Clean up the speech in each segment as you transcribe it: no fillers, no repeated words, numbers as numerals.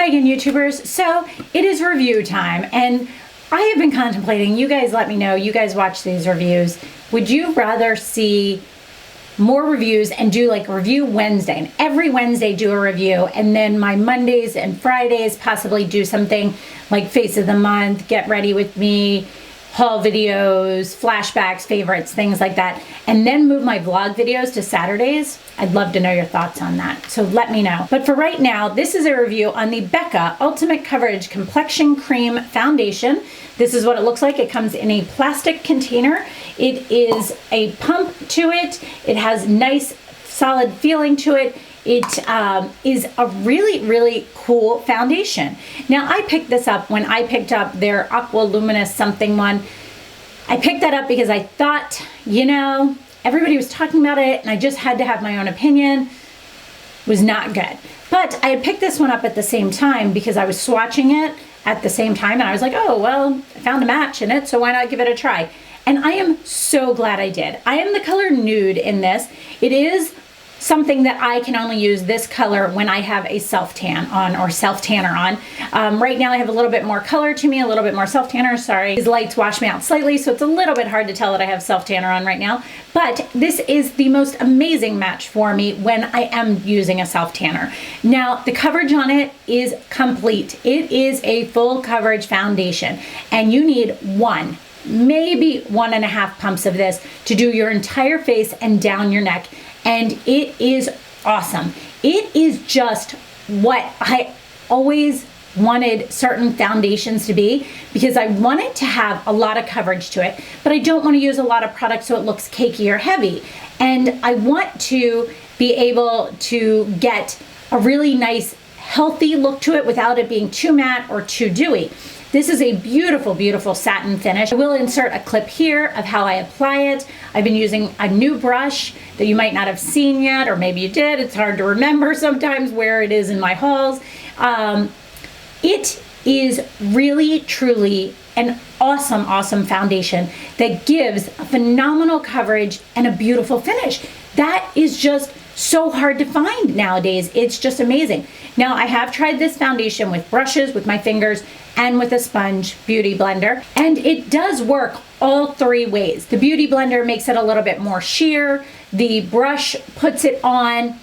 Hi again, YouTubers. So it is review time, and I have been contemplating, you guys let me know, you guys watch these reviews. Would you rather see more reviews and do like review Wednesday, and every Wednesday do a review, and then my Mondays and Fridays possibly do something like face of the month, get ready with me, haul videos, flashbacks, favorites, things like that, and then move my vlog videos to Saturdays? I'd love to know your thoughts on that, so let me know. But for right now, this is a review on the Becca Ultimate Coverage Complexion Cream Foundation. This is what it looks like. It comes in a plastic container. It is a pump to it. It has nice, solid feeling to it. It is a really, really cool foundation. Now, I picked this up when I picked up their Aqua Luminous something one. I picked that up because I thought, you know, everybody was talking about it and I just had to have my own opinion. It was not good. But I had picked this one up at the same time because I was swatching it at the same time, and I was like, oh, well, I found a match in it, so why not give it a try? And I am so glad I did. I am the color nude in this. It is something that I can only use this color when I have a self-tan on or self-tanner on. Right now I have a little bit more color to me, a little bit more self-tanner, sorry. These lights wash me out slightly, so it's a little bit hard to tell that I have self-tanner on right now, but this is the most amazing match for me when I am using a self-tanner. Now, the coverage on it is complete. It is a full coverage foundation, and you need one, maybe 1.5 pumps of this to do your entire face and down your neck. And it is awesome. It is just what I always wanted certain foundations to be, because I want it to have a lot of coverage to it, but I don't want to use a lot of product so it looks cakey or heavy. And I want to be able to get a really nice, healthy look to it without it being too matte or too dewy. This is a beautiful, beautiful satin finish. I will insert a clip here of how I apply it. I've been using a new brush that you might not have seen yet, or maybe you did. It's hard to remember sometimes where it is in my hauls. It is really, truly an awesome, awesome foundation that gives a phenomenal coverage and a beautiful finish. That is just so hard to find nowadays. It's just amazing. Now, I have tried this foundation with brushes, with my fingers, and with a sponge beauty blender, and it does work all three ways. The beauty blender makes it a little bit more sheer. The brush puts it on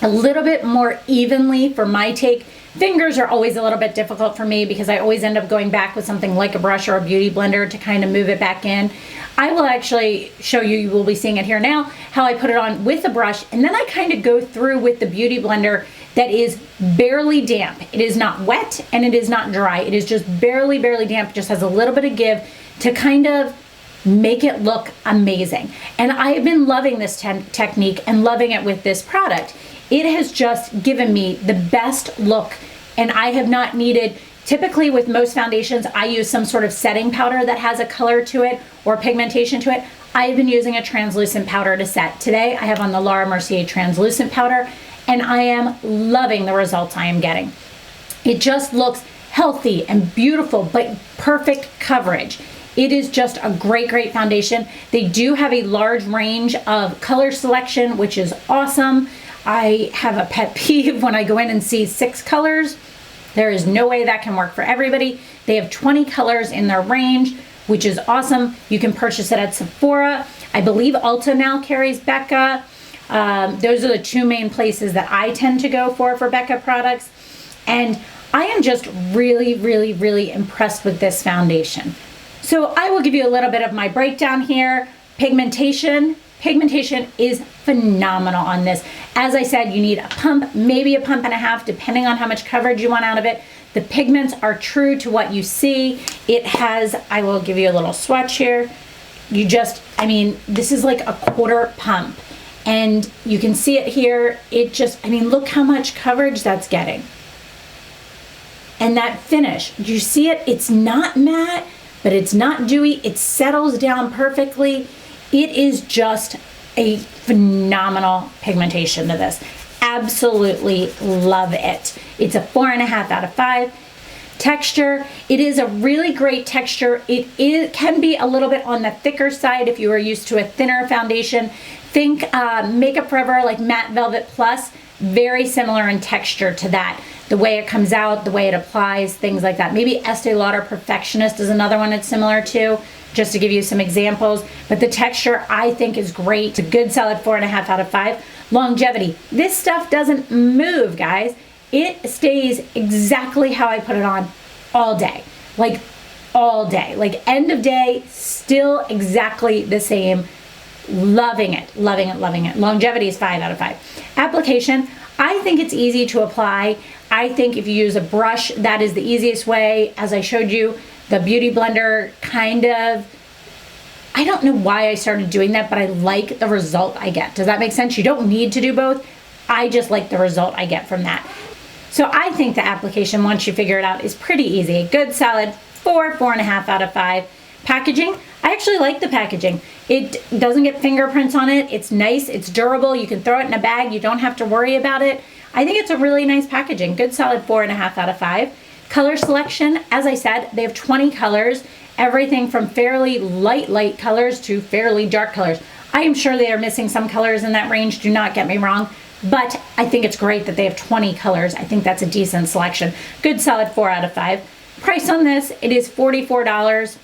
a little bit more evenly for my take. Fingers are always a little bit difficult for me because I always end up going back with something like a brush or a beauty blender to kind of move it back in. I will actually show you, you will be seeing it here now, how I put it on with a brush, and then I kind of go through with the beauty blender that is barely damp. It is not wet and it is not dry. It is just barely, barely damp, just has a little bit of give to kind of make it look amazing. And I have been loving this technique and loving it with this product. It has just given me the best look, and I have not needed, typically with most foundations, I use some sort of setting powder that has a color to it or pigmentation to it. I've been using a translucent powder to set. Today I have on the Laura Mercier translucent powder, and I am loving the results I am getting. It just looks healthy and beautiful, but perfect coverage. It is just a great, great foundation. They do have a large range of color selection, which is awesome. I have a pet peeve when I go in and see 6 colors. There is no way that can work for everybody. They have 20 colors in their range, which is awesome. You can purchase it at Sephora. I believe Ulta now carries Becca. Those are the 2 main places that I tend to go for Becca products. And I am just really, really, really impressed with this foundation. So I will give you a little bit of my breakdown here. Pigmentation is phenomenal on this. As I said, you need a pump, maybe a pump and a half, depending on how much coverage you want out of it. The pigments are true to what you see. It has, I will give you a little swatch here. You just, I mean, this is like a 1/4 pump. And you can see it here. It just, I mean, look how much coverage that's getting. And that finish, do you see it? It's not matte, but it's not dewy. It settles down perfectly. It is just a phenomenal pigmentation to this. Absolutely love it. It's a 4.5 out of 5. Texture, it is a really great texture. It can be a little bit on the thicker side if you are used to a thinner foundation. Think Makeup Forever, like Matte Velvet Plus, very similar in texture to that. the way it comes out, the way it applies, things like that. Maybe Estee Lauder Perfectionist is another one it's similar to, just to give you some examples. But the texture I think is great. It's a good solid 4.5 out of 5. Longevity. This stuff doesn't move, guys. It stays exactly how I put it on all day. Like all day. Like end of day, still exactly the same. Loving it, loving it, loving it. Longevity is 5 out of 5. Application. I think it's easy to apply. I think if you use a brush, that is the easiest way. As I showed you, the Beauty Blender kind of, I don't know why I started doing that, but I like the result I get. Does that make sense? You don't need to do both. I just like the result I get from that. So I think the application, once you figure it out, is pretty easy. Good solid 4.5 out of 5. Packaging, I actually like the packaging. It doesn't get fingerprints on it. It's nice, it's durable. You can throw it in a bag. You don't have to worry about it. I think it's a really nice packaging. Good solid 4.5 out of 5. Color selection, as I said, they have 20 colors, everything from fairly light colors to fairly dark colors. I am sure they are missing some colors in that range, do not get me wrong, but I think it's great that they have 20 colors. I think that's a decent selection. Good solid 4 out of 5. Price on this, it is $44.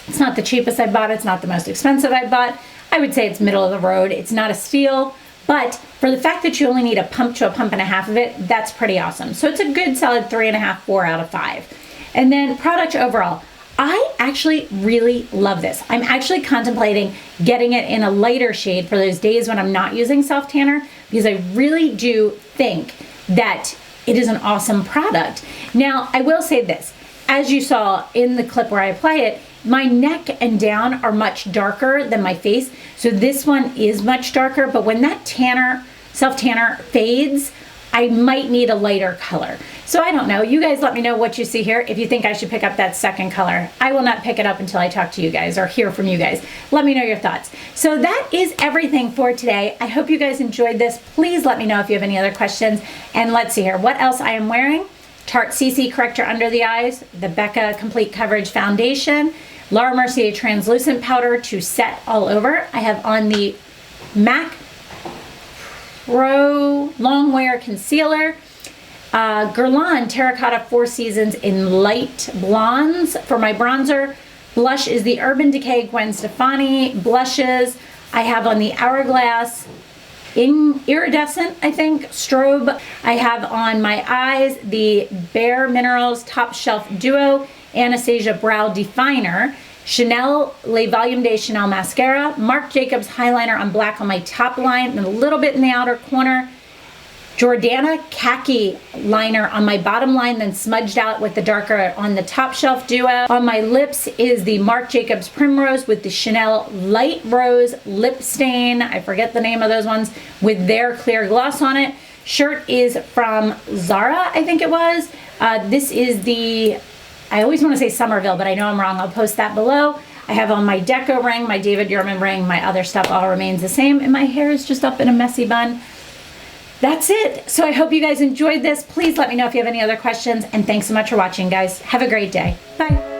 It's not the cheapest I bought. It's not the most expensive I bought. I would say it's middle of the road. It's not a steal, but for the fact that you only need a pump to a pump and a half of it, that's pretty awesome. So it's a good solid 3.5, 4 out of 5. And then product overall, I actually really love this. I'm actually contemplating getting it in a lighter shade for those days when I'm not using self tanner, because I really do think that it is an awesome product. Now, I will say this, as you saw in the clip where I apply it, my neck and down are much darker than my face. So this one is much darker, but when that tanner, self tanner fades, I might need a lighter color. So I don't know. You guys let me know what you see here. If you think I should pick up that second color, I will not pick it up until I talk to you guys or hear from you guys. Let me know your thoughts. So that is everything for today. I hope you guys enjoyed this. Please let me know if you have any other questions. And let's see here. What else I am wearing? Tarte CC Corrector Under the Eyes, the Becca Complete Coverage Foundation, Laura Mercier Translucent Powder to set all over. I have on the MAC Pro Long Wear Concealer, Guerlain Terracotta 4 Seasons in Light Blondes for my bronzer. Blush is the Urban Decay Gwen Stefani blushes. I have on the Hourglass Iridescent, I think, strobe. I have on my eyes the Bare Minerals Top Shelf Duo Anastasia Brow Definer, Chanel Le Volume de Chanel Mascara, Marc Jacobs Highliner on black on my top line and a little bit in the outer corner, Jordana Khaki liner on my bottom line, then smudged out with the darker on the Top Shelf Duo. On my lips is the Marc Jacobs Primrose with the Chanel Light Rose Lip Stain. I forget the name of those ones, with their clear gloss on it. Shirt is from Zara, I think it was. This is the, I always want to say Somerville, but I know I'm wrong. I'll post that below. I have on my Deco ring, my David Yurman ring, my other stuff all remains the same, and my hair is just up in a messy bun. That's it. So I hope you guys enjoyed this. Please let me know if you have any other questions, and thanks so much for watching, guys. Have a great day. Bye.